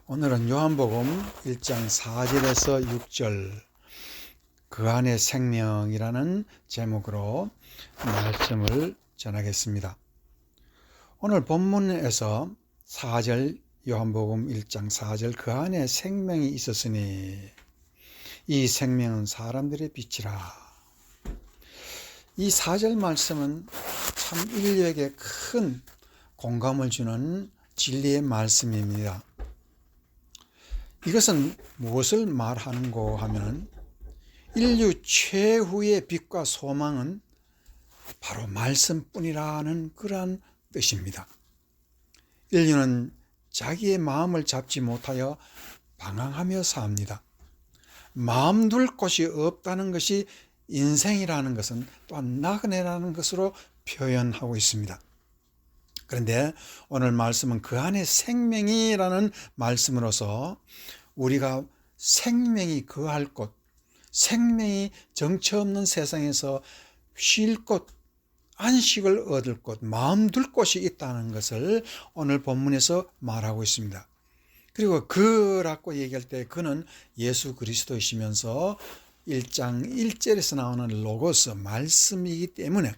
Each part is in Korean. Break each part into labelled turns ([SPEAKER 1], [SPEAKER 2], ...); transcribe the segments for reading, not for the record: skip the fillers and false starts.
[SPEAKER 1] 오늘은 요한복음 1장 4절에서 6절 그 안에 생명이라는 제목으로 말씀을 전하겠습니다. 오늘 본문에서 4절 요한복음 1장 4절 그 안에 생명이 있었으니 이 생명은 사람들의 빛이라. 이 4절 말씀은 참 인류에게 큰 공감을 주는 진리의 말씀입니다. 이것은 무엇을 말하는고 하면 인류 최후의 빛과 소망은 바로 말씀뿐이라는 그러한 뜻입니다. 인류는 자기의 마음을 잡지 못하여 방황하며 삽니다. 마음 둘 곳이 없다는 것이 인생이라는 것은 또한 나그네라는 것으로 표현하고 있습니다. 그런데 오늘 말씀은 그 안에 생명이라는 말씀으로서 우리가 생명이 거할 곳, 생명이 정처 없는 세상에서 쉴 곳, 안식을 얻을 곳, 마음 둘 곳이 있다는 것을 오늘 본문에서 말하고 있습니다. 그리고 그라고 얘기할 때 그는 예수 그리스도이시면서 1장 1절에서 나오는 로고스 말씀이기 때문에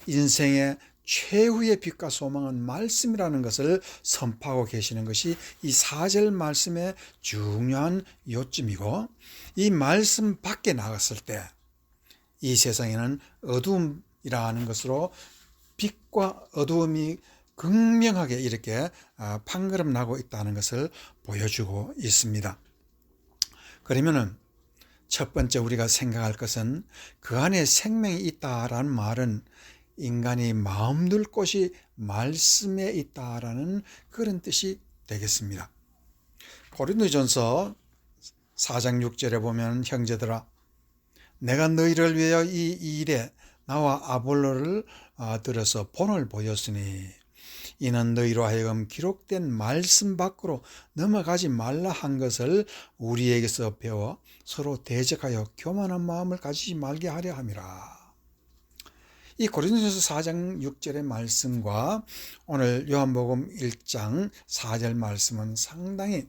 [SPEAKER 1] 인생의 최후의 빛과 소망은 말씀이라는 것을 선포하고 계시는 것이 이 4절 말씀의 중요한 요점이고, 이 말씀 밖에 나갔을 때 이 세상에는 어두움이라는 것으로 빛과 어두움이 극명하게 이렇게 판가름 나고 있다는 것을 보여주고 있습니다. 그러면은 첫 번째 우리가 생각할 것은 그 안에 생명이 있다라는 말은 인간이 마음 둘 곳이 말씀에 있다라는 그런 뜻이 되겠습니다. 고린도전서 4장 6절에 보면 형제들아 내가 너희를 위하여 이 일에 나와 아볼로를 들어서 본을 보였으니 이는 너희로 하여금 기록된 말씀 밖으로 넘어가지 말라 한 것을 우리에게서 배워 서로 대적하여 교만한 마음을 가지지 말게 하려 함이라. 이 고린도전서 4장 6절의 말씀과 오늘 요한복음 1장 4절 말씀은 상당히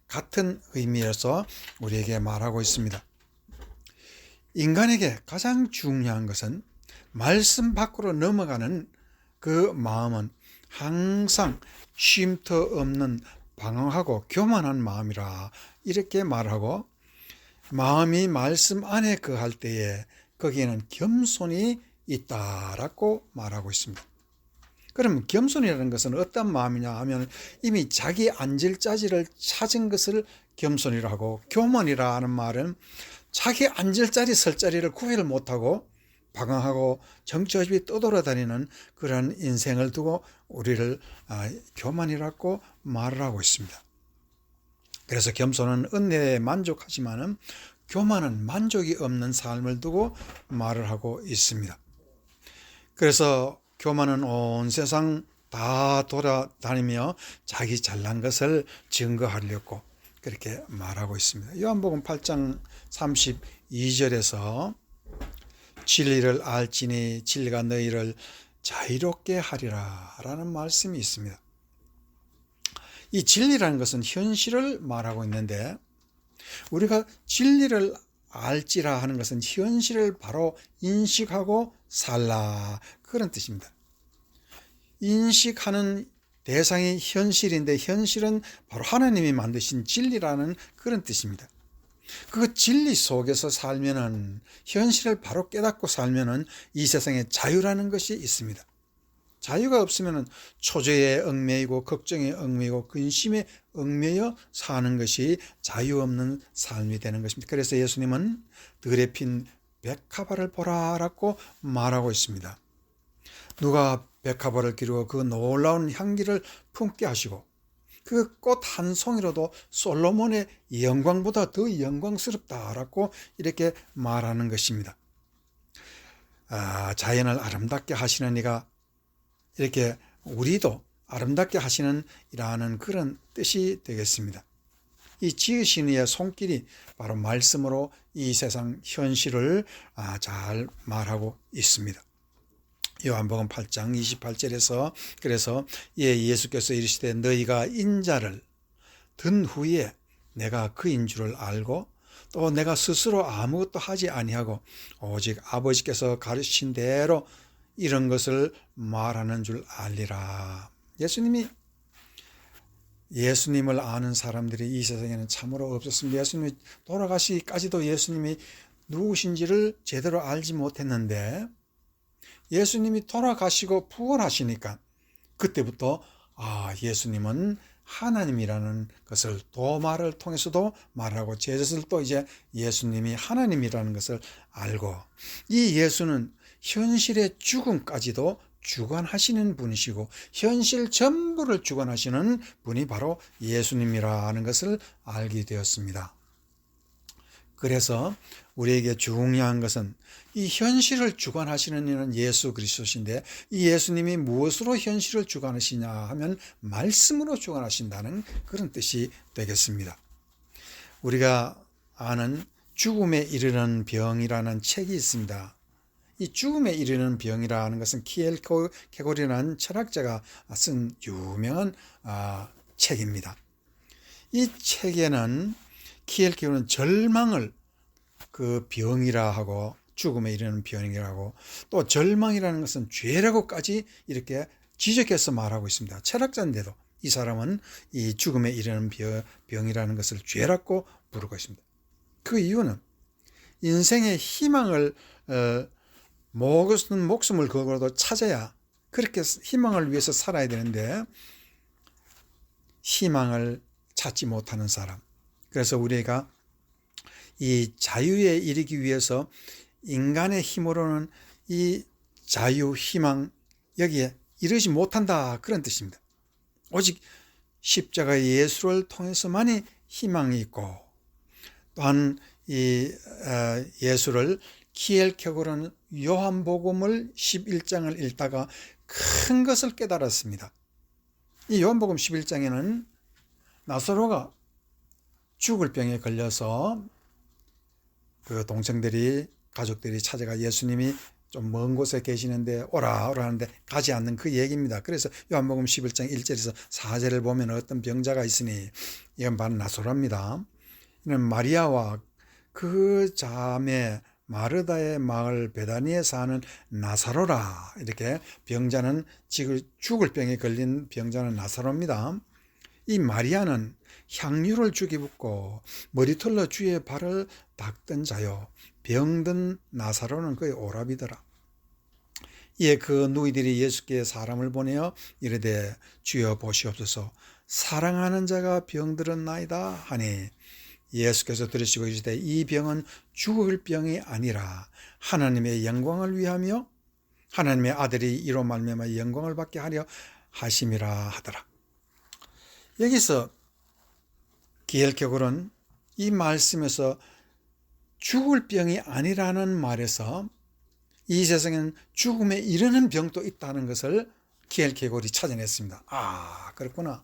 [SPEAKER 1] 같은 의미에서 우리에게 말하고 있습니다. 인간에게 가장 중요한 것은 말씀 밖으로 넘어가는 그 마음은 항상 쉼터 없는 방황하고 교만한 마음이라 이렇게 말하고, 마음이 말씀 안에 거할 때에 거기에는 겸손이 있다라고 말하고 있습니다. 그럼 겸손이라는 것은 어떤 마음이냐 하면 이미 자기 앉을 자리를 찾은 것을 겸손이라고, 교만이라는 말은 자기 앉을 자리 설 자리를 구별을 못하고 방황하고 정처없이 떠돌아다니는 그런 인생을 두고 우리를 교만이라고 말을 하고 있습니다. 그래서 겸손은 은혜에 만족하지만은 교만은 만족이 없는 삶을 두고 말을 하고 있습니다. 그래서 교만은 온 세상 다 돌아다니며 자기 잘난 것을 증거하려고 그렇게 말하고 있습니다. 요한복음 8장 32절에서 진리를 알지니 진리가 너희를 자유롭게 하리라 라는 말씀이 있습니다. 이 진리라는 것은 현실을 말하고 있는데, 우리가 진리를 알지라 하는 것은 현실을 바로 인식하고 살라 그런 뜻입니다. 인식하는 대상이 현실인데 현실은 바로 하나님이 만드신 진리라는 그런 뜻입니다. 그 진리 속에서 살면은, 현실을 바로 깨닫고 살면은 이 세상에 자유라는 것이 있습니다. 자유가 없으면은 초조에 얽매이고 걱정에 얽매이고 근심에 얽매여 사는 것이 자유 없는 삶이 되는 것입니다. 그래서 예수님은 들에 핀 백합화를 보라라고 말하고 있습니다. 누가 백합화를 기르고 그 놀라운 향기를 품게 하시고 그 꽃 한 송이로도 솔로몬의 영광보다 더 영광스럽다라고 이렇게 말하는 것입니다. 자연을 아름답게 하시는 이가 이렇게 우리도 아름답게 하시는 이라는 그런 뜻이 되겠습니다. 이 지으신 이의 손길이 바로 말씀으로 이 세상 현실을 잘 말하고 있습니다. 요한복음 8장 28절에서 그래서 예수께서 이르시되 너희가 인자를 든 후에 내가 그인 줄을 알고 또 내가 스스로 아무것도 하지 아니하고 오직 아버지께서 가르치신 대로 이런 것을 말하는 줄 알리라. 예수님을 아는 사람들이 이 세상에는 참으로 없었습니다. 예수님이 돌아가시기까지도 예수님이 누구신지를 제대로 알지 못했는데 예수님이 돌아가시고 부활하시니까 그때부터 예수님은 하나님이라는 것을 도마를 통해서도 말하고 제자들도 이제 예수님이 하나님이라는 것을 알고 이 예수는 현실의 죽음까지도 주관하시는 분이시고 현실 전부를 주관하시는 분이 바로 예수님이라는 것을 알게 되었습니다. 그래서 우리에게 중요한 것은 이 현실을 주관하시는 이는 예수 그리스도신데 이 예수님이 무엇으로 현실을 주관하시냐 하면 말씀으로 주관하신다는 그런 뜻이 되겠습니다. 우리가 아는 죽음에 이르는 병이라는 책이 있습니다. 이 죽음에 이르는 병이라는 것은 키엘케고르라는 철학자가 쓴 유명한 책입니다. 이 책에는 키엘케고르는 절망을 그 병이라 하고 죽음에 이르는 병이라고 또 절망이라는 것은 죄라고까지 이렇게 지적해서 말하고 있습니다. 철학자인데도 이 사람은 이 죽음에 이르는 병이라는 것을 죄라고 부르고 있습니다. 그 이유는 인생의 희망을 목숨을 걸고도 찾아야 그렇게 희망을 위해서 살아야 되는데 희망을 찾지 못하는 사람. 그래서 우리가 이 자유에 이르기 위해서 인간의 힘으로는 이 자유, 희망 여기에 이르지 못한다 그런 뜻입니다. 오직 십자가의 예수를 통해서만이 희망이 있고 또한 이 예수를 키엘케고르는 요한복음을 11장을 읽다가 큰 것을 깨달았습니다. 이 요한복음 11장에는 나사로가 죽을 병에 걸려서 그 동생들이 가족들이 찾아가 예수님이 좀 먼 곳에 계시는데 오라 하는데 가지 않는 그 얘기입니다. 그래서 요한복음 11장 1절에서 4절을 보면 어떤 병자가 있으니 이건 바로 나사로입니다. 이는 마리아와 그 자매 마르다의 마을 베다니에 사는 나사로라. 이렇게 병자는 죽을 병에 걸린 병자는 나사로입니다. 이 마리아는 향유를 주기 붓고 머리털로 주의 발을 닦던 자요 병든 나사로는 그의 오랍이더라. 이에 그 누이들이 예수께 사람을 보내어 이르되 주여 보시옵소서 사랑하는 자가 병들었나이다 하니 예수께서 들으시고 이르시되 이 병은 죽을 병이 아니라 하나님의 영광을 위하며 하나님의 아들이 이로 말미암아 영광을 받게 하려 하심이라 하더라. 여기서 키엘케고르는 이 말씀에서 죽을 병이 아니라는 말에서 이 세상에는 죽음에 이르는 병도 있다는 것을 키엘케고르이 찾아냈습니다. 그렇구나.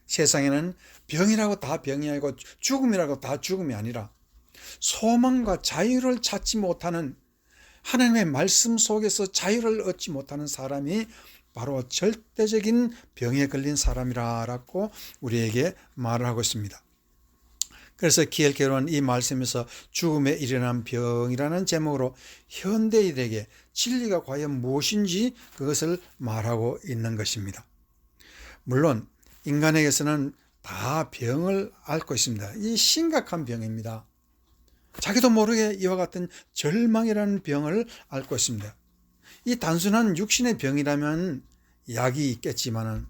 [SPEAKER 1] 세상에는 병이라고 다 병이 아니고 죽음이라고 다 죽음이 아니라 소망과 자유를 찾지 못하는 하나님의 말씀 속에서 자유를 얻지 못하는 사람이 바로 절대적인 병에 걸린 사람이라고 우리에게 말을 하고 있습니다. 그래서 키엘케고르는 이 말씀에서 죽음에 일어난 병이라는 제목으로 현대인에게 진리가 과연 무엇인지 그것을 말하고 있는 것입니다. 물론 인간에게서는 다 병을 앓고 있습니다. 이 심각한 병입니다. 자기도 모르게 이와 같은 절망이라는 병을 앓고 있습니다. 이 단순한 육신의 병이라면 약이 있겠지만은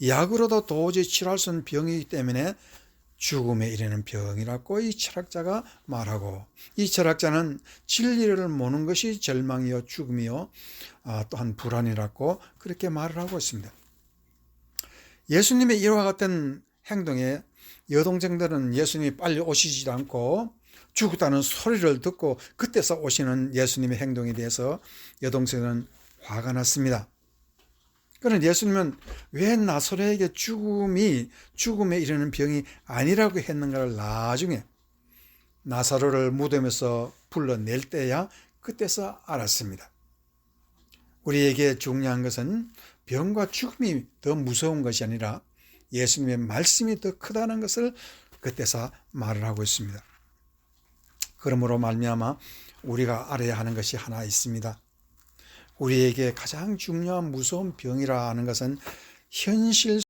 [SPEAKER 1] 약으로도 도저히 치료할 수 없는 병이기 때문에 죽음에 이르는 병이라고 이 철학자가 말하고 이 철학자는 진리를 모르는 것이 절망이요 죽음이요 또한 불안이라고 그렇게 말을 하고 있습니다. 예수님의 이와 같은 행동에 여동생들은 예수님이 빨리 오시지 않고 죽었다는 소리를 듣고 그때서 오시는 예수님의 행동에 대해서 여동생은 화가 났습니다. 그런데 예수님은 왜 나사로에게 죽음에 이르는 병이 아니라고 했는가를 나중에 나사로를 무덤에서 불러낼 때야 그때서 알았습니다. 우리에게 중요한 것은 병과 죽음이 더 무서운 것이 아니라 예수님의 말씀이 더 크다는 것을 그때서 말을 하고 있습니다. 그러므로 말미암아 우리가 알아야 하는 것이 하나 있습니다. 우리에게 가장 중요한 무서운 병이라 하는 것은 현실